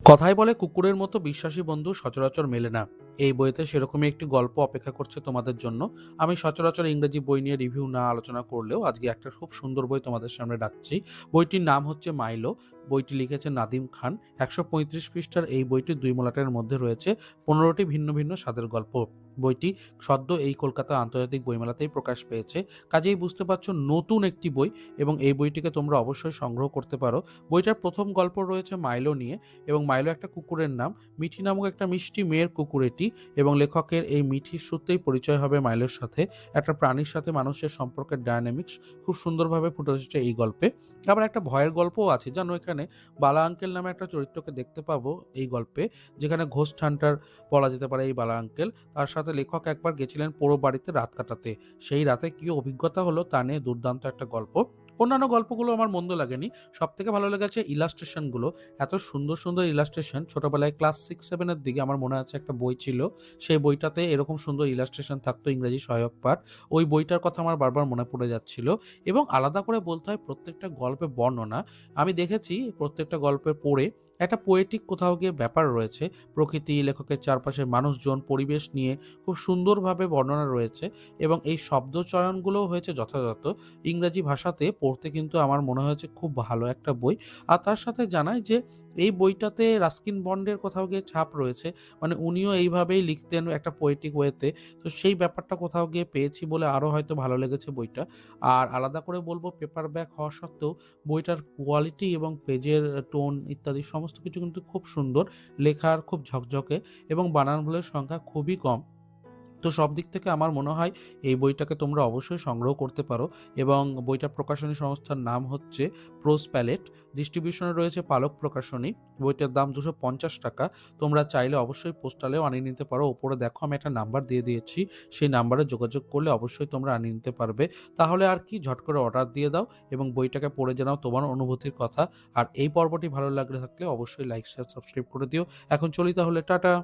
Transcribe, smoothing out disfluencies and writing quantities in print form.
কথায় বলে কুকুরের মতো বিশ্বাসী বন্ধু সচরাচর মেলে না। এই বইতে সেরকমই একটি গল্প অপেক্ষা করছে তোমাদের জন্য। আমি সচরাচর ইংরেজি বই নিয়ে রিভিউ না আলোচনা করলেও আজকে একটা খুব সুন্দর বই তোমাদের সামনে রাখছি। বইটির নাম হচ্ছে মাইলো। বইটি লিখেছেন নাদিম খান। ১৩৫ পৃষ্ঠার এই বইটি ২ মলাটের মধ্যে রয়েছে ১৫টি ভিন্ন ভিন্ন স্বাদের গল্প। বইটি সদ্য এই কলকাতা আন্তর্জাতিক বইমেলাতেই প্রকাশ পেয়েছে। কাজেই বুঝতে পারছো নতুন একটি বই, এবং এই বইটিকে তোমরা অবশ্যই সংগ্রহ করতে পারো। বইটার প্রথম গল্প রয়েছে মাইলো নিয়ে, এবং মাইলো একটা কুকুরের নাম। মিঠি নামক একটা মিষ্টি মেয়ের কুকুর এটি, এবং লেখকের এই মিঠির সূত্রেই পরিচয় হবে মাইলোর সাথে। একটা প্রাণীর সাথে মানুষের সম্পর্কের ডায়নামিক্স খুব সুন্দরভাবে ফুটে উঠেছে এই গল্পে। আবার একটা ভয়ের গল্পও আছে, জানো, এখানে বালা আঙ্কেল নামে একটা চরিত্রকে দেখতে পাবো এই গল্পে, যেখানে ঘোস্ট হান্টার বলা যেতে পারে এই বালা আঙ্কেল। তার সাথে লেখক একবার গেছিলেন পোড়ো বাড়িতে রাত কাটাতে। সেই রাতে কি অভিজ্ঞতা হলো তা নিয়ে দুর্দান্ত একটা গল্প। অন্যান্য গল্পগুলো আমার মন্দ লাগেনি। সবথেকে ভালো লেগেছে ইলাস্ট্রেশনগুলো। এত সুন্দর সুন্দর ইলাস্ট্রেশন। ছোটবেলায় ক্লাস 6-7 এর দিকে আমার মনে আছে একটা বই ছিল। সেই বইটাতে এরকম সুন্দর ইলাস্ট্রেশন থাকতো, ইংরেজি সহায়ক পাঠ। ওই বইটার কথা আমার বারবার মনে পড়ে যাচ্ছিল। এবং আলাদা করে বলতে হয় প্রত্যেকটা গল্পের বর্ণনা। আমি দেখেছি প্রত্যেকটা গল্পের পড়ে একটা পোয়েটিক কোথাও গিয়ে ব্যাপার রয়েছে। প্রকৃতি, লেখকের চারপাশের মানুষজন, পরিবেশ নিয়ে খুব সুন্দরভাবে বর্ণনা রয়েছে, এবং এই শব্দচয়নগুলোও হয়েছে যথাযথ। ইংরেজি ভাষাতে পড়তে কিন্তু আমার মনে হয়েছে খুব ভালো একটা বই। আর তার সাথে জানাই যে এই বইটাতে রাস্কিন বন্ডের কোথাও গিয়ে ছাপ রয়েছে। মানে উনিও এইভাবেই লিখতেন একটা পোয়েটিক ওয়েতে। তো সেই ব্যাপারটা কোথাও গিয়ে পেয়েছি বলে আরো হয়তো ভালো লেগেছে বইটা। আর আলাদা করে বলব, পেপার ব্যাক হওয়া সত্ত্বেও বইটার কোয়ালিটি এবং পেজের টোন ইত্যাদি সমস্ত কিছু কিন্তু খুব সুন্দর। লেখার খুব ঝকঝকে, এবং বানান ভুলের সংখ্যা খুবই কম। তো সব দিক থেকে আমার মনে হয় এই বইটাকে তোমরা অবশ্যই সংগ্রহ করতে পারো। এবং বইটার প্রকাশনী সংস্থার নাম হচ্ছে প্রোজ প্যালেট। ডিস্ট্রিবিউশনে রয়েছে পালক প্রকাশনী। বইটার দাম ২৫০ টাকা। তোমরা চাইলে অবশ্যই পোস্টালেও আনিয়ে নিতে পারো। ওপরে দেখো আমি একটা নাম্বার দিয়ে দিয়েছি। সেই নাম্বারে যোগাযোগ করলে অবশ্যই তোমরা আনিয়ে নিতে পারবে। তাহলে আর কি, ঝট করে অর্ডার দিয়ে দাও এবং বইটাকে পড়ে জানাও তোমার অনুভূতির কথা। আর এই পর্বটি ভালো লাগলে থাকলে অবশ্যই লাইক, শেয়ার, সাবস্ক্রাইব করে দিও। এখন চলি তাহলে, টাটা।